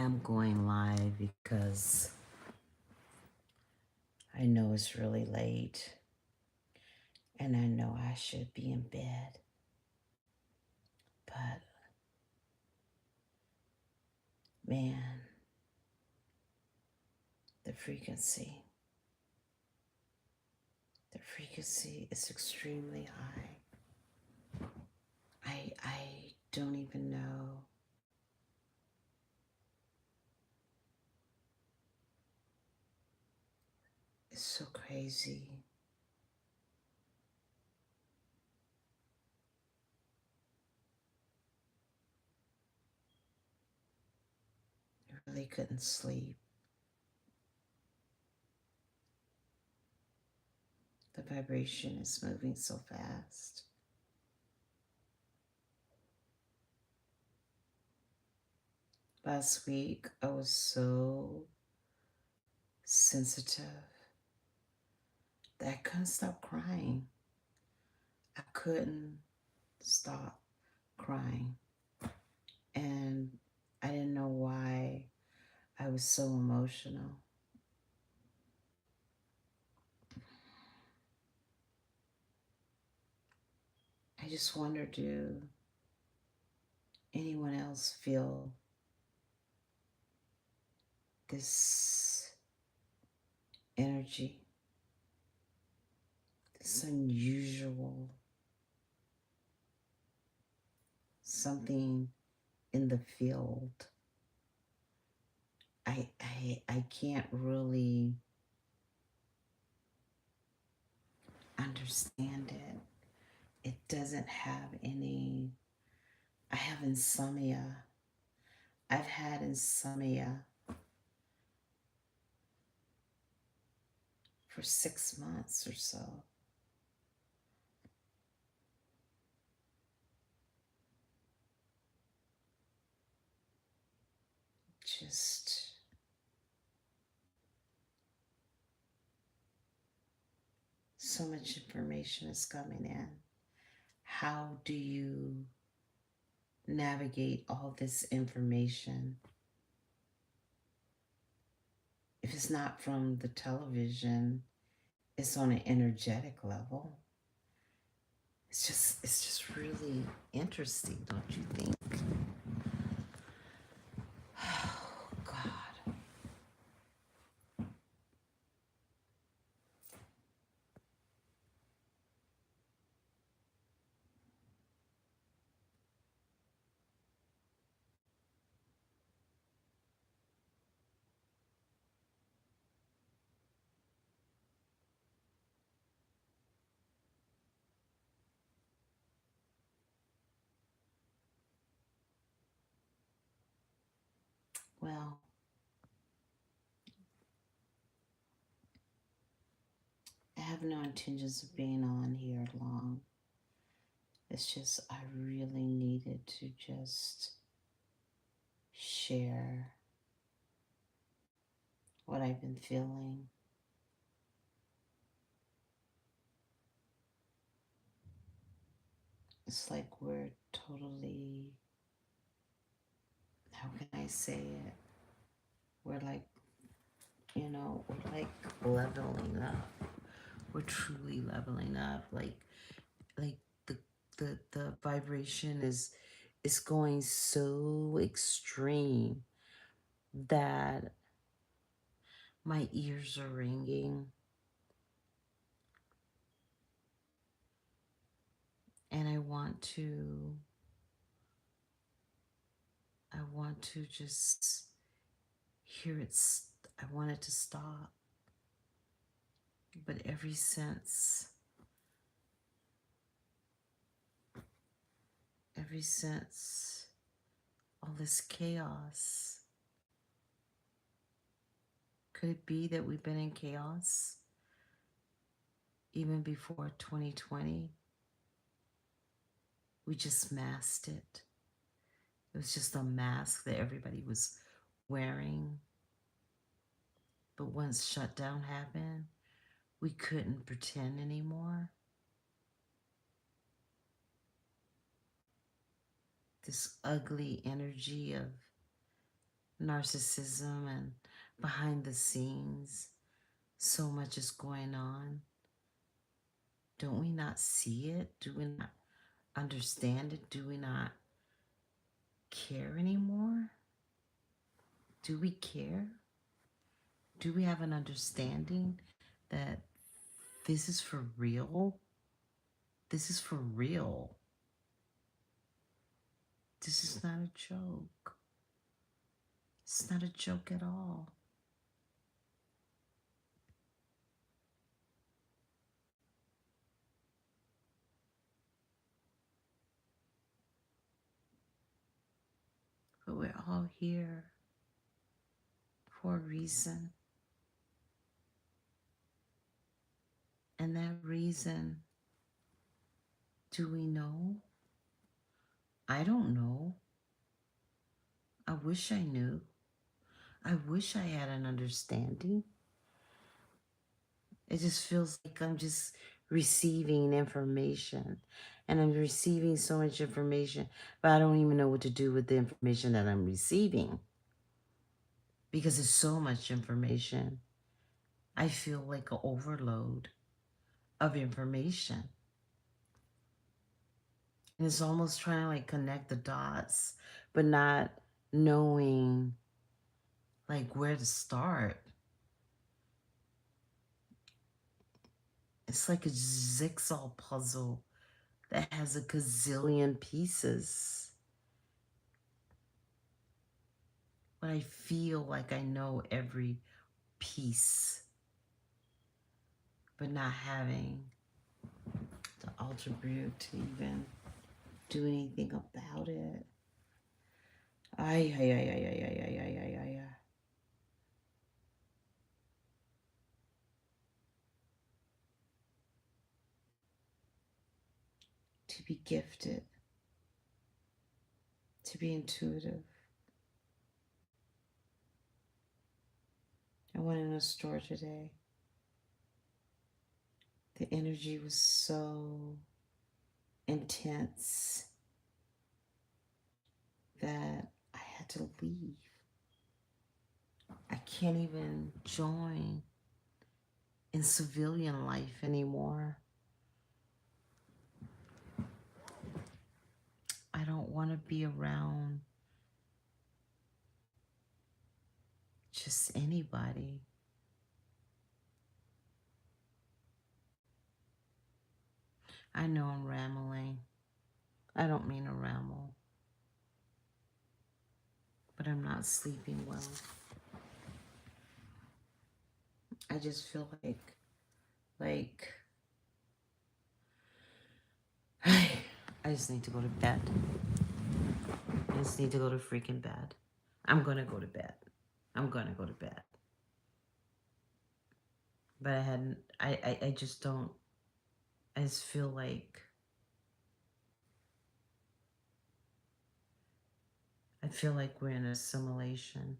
am going live because I know it's really late and I know I should be in bed, but man, the frequency, the frequency is extremely high. I don't even know. It's so crazy. I really couldn't sleep. The vibration is moving so fast. Last week, I was so sensitive that I couldn't stop crying. I couldn't stop crying. And I didn't know why I was so emotional. I just wonder, do anyone else feel this energy, this unusual something in the field? I can't really understand it. It doesn't have any. I have insomnia. I've had insomnia for 6 months or so. Just so much information is coming in. How do you navigate all this information? If it's not from the television, it's on an energetic level. It's just really interesting, don't you think? Oh God. Well, I have no intentions of being on here long. It's just I really needed to just share what I've been feeling. It's like we're totally, how can I say it? We're like, we're like leveling up. We're truly leveling up. Like the vibration is going so extreme that my ears are ringing, and I want to just hear it. I want it to stop. But ever since all this chaos, could it be that we've been in chaos even before 2020? We just masked it. It was just a mask that everybody was wearing. But once shutdown happened, we couldn't pretend anymore. This ugly energy of narcissism and behind the scenes, so much is going on. Don't we not see it? Do we not understand it? Do we not care anymore? Do we care? Do we have an understanding that this is for real? This is for real. This is not a joke. It's not a joke at all. But we're all here for a reason. And that reason, do we know? I don't know. I wish I knew. I wish I had an understanding. It just feels like I'm just receiving information. And I'm receiving so much information, but I don't even know what to do with the information that I'm receiving. Because it's so much information. I feel like an overload of information. And it's almost trying to like connect the dots, but not knowing like where to start. It's like a jigsaw puzzle that has a gazillion pieces. But I feel like I know every piece, but not having the alter brute to even do anything about it. Ay, ay, ay, ay, ay, ay, ay, ay, ay, ay, ay. To be gifted, to be intuitive. I went in a store today. The energy was so intense that I had to leave. I can't even join in civilian life anymore. I don't want to be around just anybody. I know I'm rambling. I don't mean to ramble, but I'm not sleeping well. I just feel like, I just need to go to bed. I just need to go to freaking bed. I'm gonna go to bed. I'm gonna go to bed. But I hadn't, I just don't, I just feel like, I feel like we're in assimilation.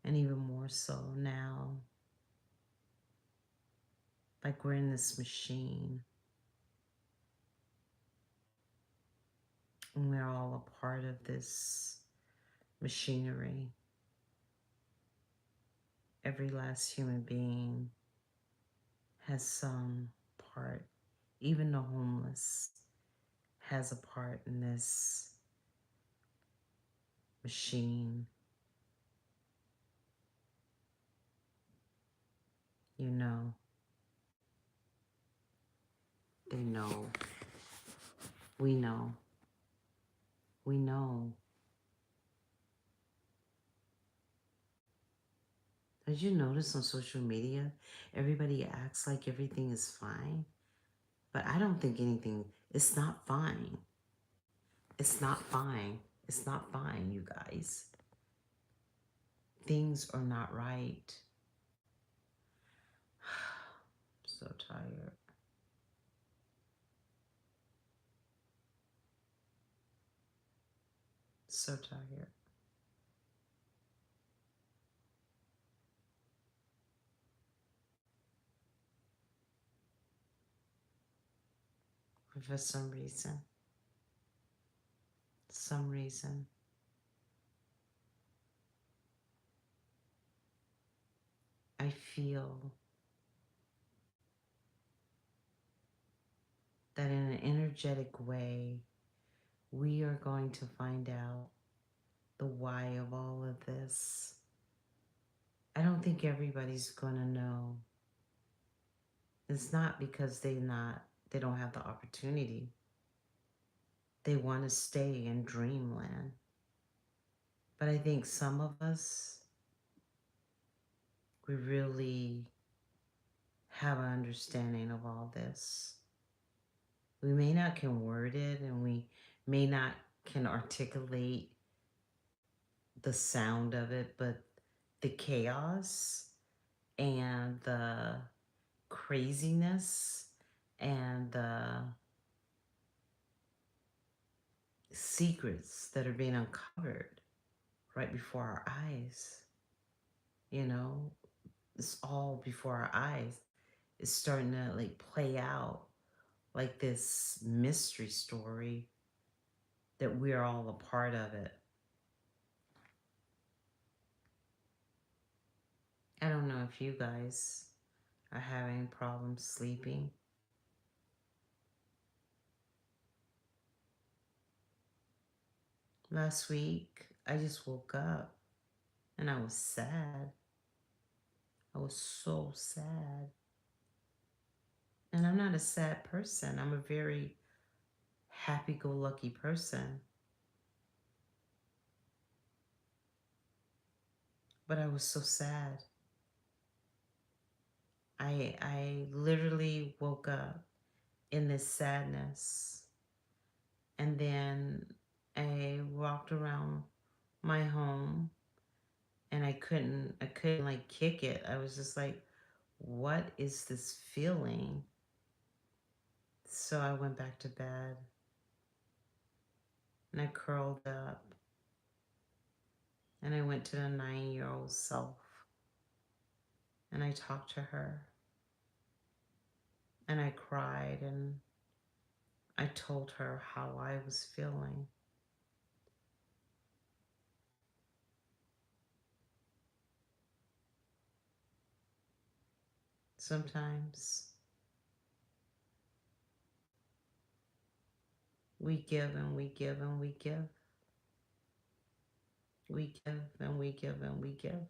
And even more so now. Like we're in this machine. And we're all a part of this machinery. Every last human being has some part. Even the homeless has a part in this machine. You know. They know. We know. We know. Did you notice on social media, everybody acts like everything is fine? But I don't think anything, it's not fine. It's not fine. It's not fine, you guys. Things are not right. So tired. So tired. But for some reason, I feel that in an energetic way, we are going to find out the why of all of this. I don't think everybody's going to know. It's not because they don't have the opportunity. They want to stay in dreamland. But I think some of us, we really have an understanding of all this. We may not can word it, and we may not can articulate the sound of it, but the chaos and the craziness and the secrets that are being uncovered right before our eyes, you know, it's all before our eyes. It's starting to like play out like this mystery story that we're all a part of it. I don't know if you guys are having problems sleeping. Last week, I just woke up and I was sad. I was so sad. And I'm not a sad person. I'm a very happy-go-lucky person. But I was so sad. I literally woke up in this sadness. And then I walked around my home and I couldn't like kick it. I was just like, what is this feeling? So I went back to bed and I curled up and I went to the 9-year-old self and I talked to her and I cried and I told her how I was feeling. Sometimes we give and we give and we give. We give and we give and we give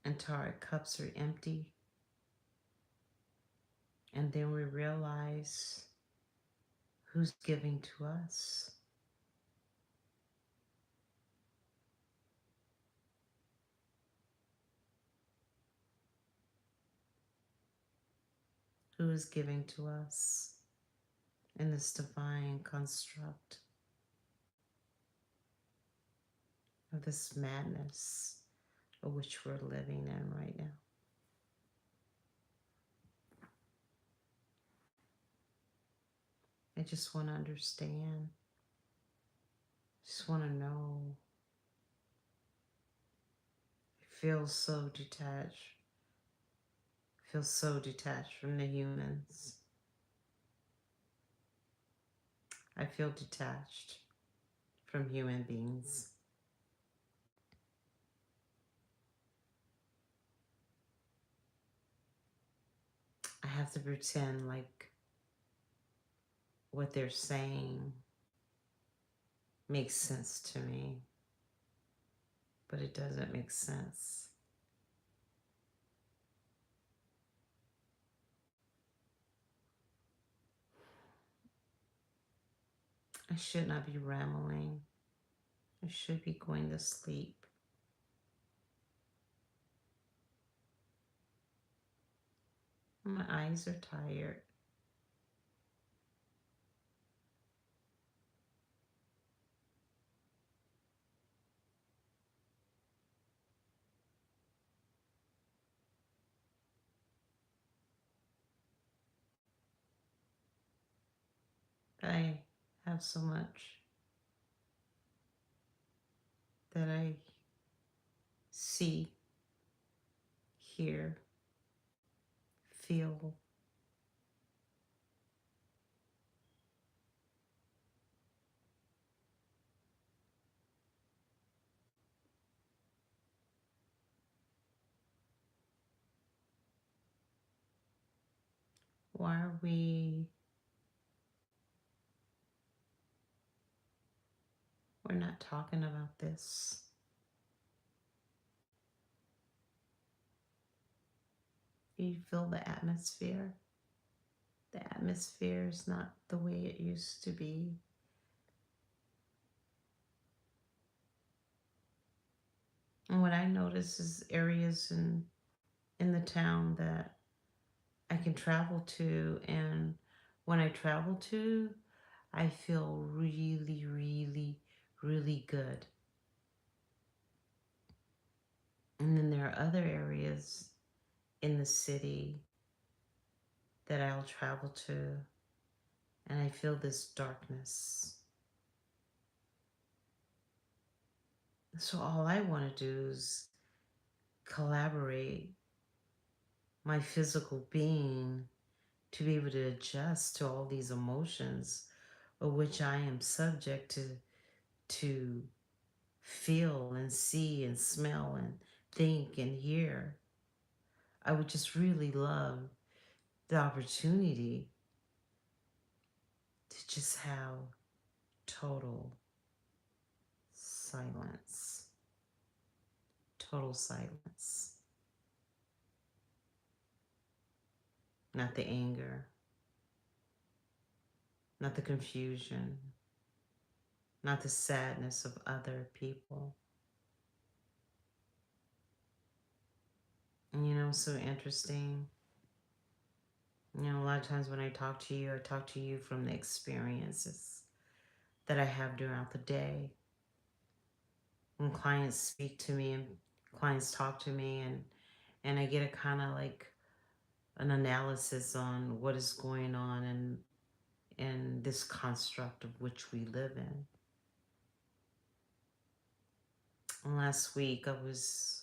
until our cups are empty. And then we realize who's giving to us. Who is giving to us in this divine construct of this madness of which we're living in right now. I just want to understand. Just want to know. I feel so detached. I feel so detached from the humans. I feel detached from human beings. I have to pretend like what they're saying makes sense to me, but it doesn't make sense. I should not be rambling. I should be going to sleep. My eyes are tired. I have so much that I see, hear, feel. Why are we're not talking about this? Do you feel the atmosphere? The atmosphere is not the way it used to be. And what I notice is areas in the town that I can travel to, and when I travel to, I feel really, really, really good. And then there are other areas in the city that I'll travel to, and I feel this darkness. So all I want to do is collaborate my physical being to be able to adjust to all these emotions of which I am subject to feel and see and smell and think and hear. I would just really love the opportunity to just have total silence. Total silence. Not the anger, not the confusion, not the sadness of other people. And so interesting. A lot of times when I talk to you from the experiences that I have throughout the day. When clients speak to me and clients talk to me, and I get a kind of like an analysis on what is going on in this construct of which we live in. And last week I was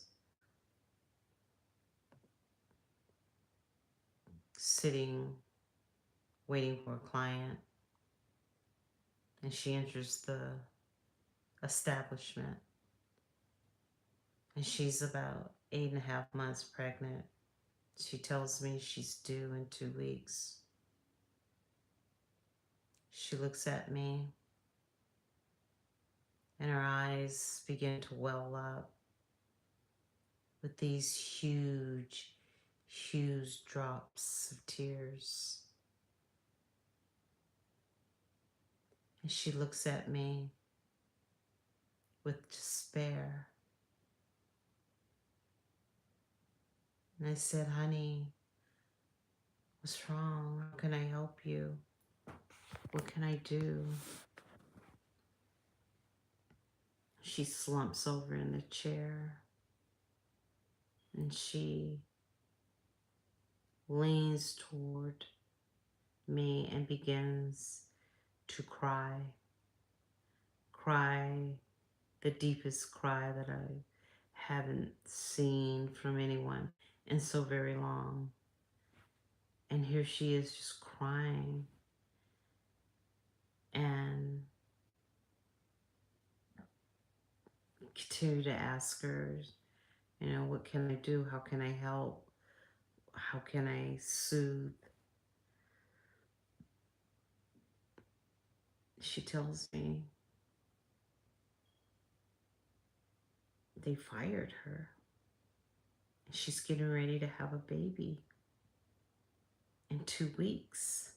sitting waiting for a client, and she enters the establishment, and she's about 8.5 months pregnant. She tells me she's due in 2 weeks. She looks at me, and her eyes begin to well up with these huge, huge drops of tears. And she looks at me with despair. And I said, honey, what's wrong? How can I help you? What can I do? She slumps over in the chair, and she leans toward me and begins to cry. Cry, the deepest cry that I haven't seen from anyone in so very long. And here she is just crying. And continue to ask her, what can I do? How can I help? How can I soothe? She tells me they fired her. She's getting ready to have a baby in 2 weeks.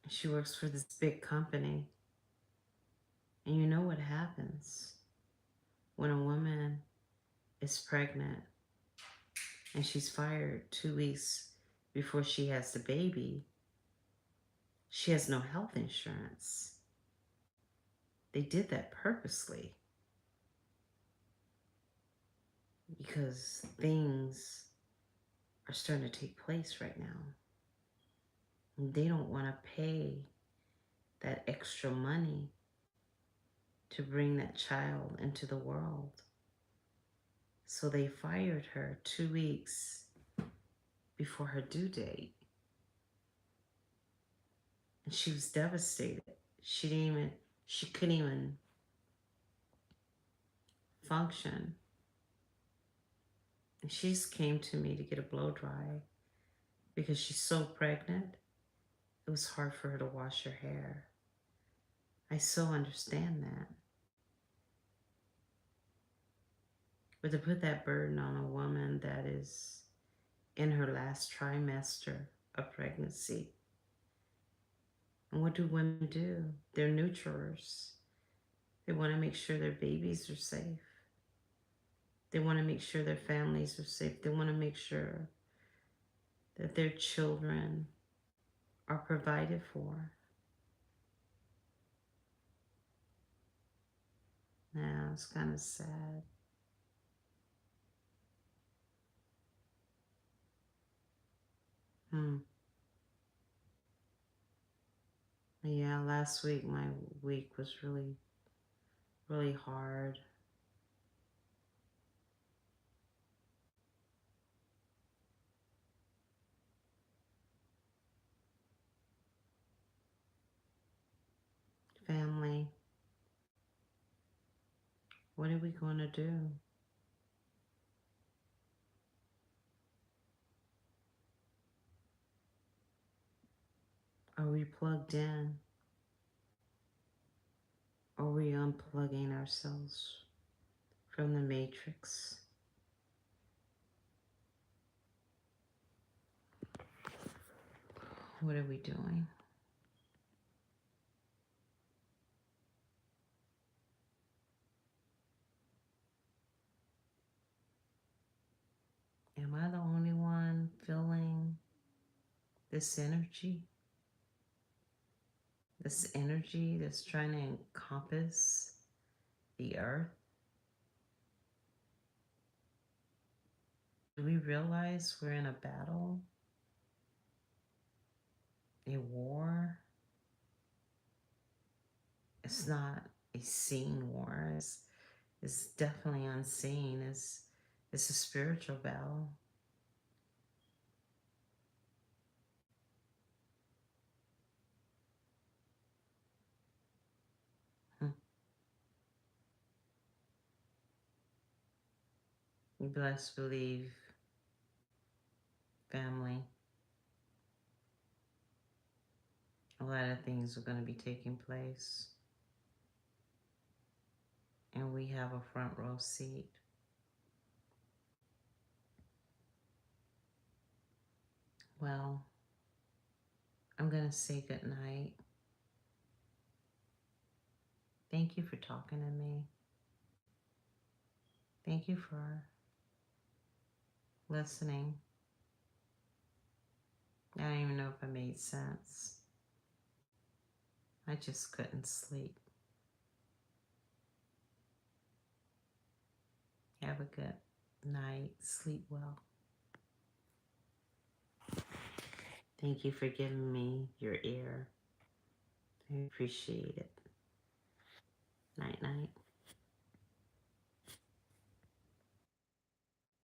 She works for this big company. And you know what happens when a woman is pregnant and she's fired 2 weeks before she has the baby. She has no health insurance. They did that purposely because things are starting to take place right now. And they don't want to pay that extra money to bring that child into the world. So they fired her 2 weeks before her due date. And she was devastated. She couldn't even function. And she just came to me to get a blow dry. because she's so pregnant. It was hard for her to wash her hair. I so understand that. But to put that burden on a woman that is in her last trimester of pregnancy, and what do women do? They're nurturers. They want to make sure their babies are safe. They want to make sure their families are safe. They want to make sure that their children are provided for. Now, it's kind of sad. Hmm. Yeah, last week, my week was really, really hard. Family, what are we going to do? Are we plugged in? Are we unplugging ourselves from the matrix? What are we doing? Am I the only one feeling this energy? This energy that's trying to encompass the earth? Do we realize we're in a battle? A war? It's not a seen war. It's definitely unseen. It's a spiritual battle. Hmm. You best believe, family, a lot of things are going to be taking place, and we have a front row seat. Well, I'm going to say good night. Thank you for talking to me. Thank you for listening. I don't even know if I made sense. I just couldn't sleep. Have a good night. Sleep well. Thank you for giving me your ear. I appreciate it. Night, night.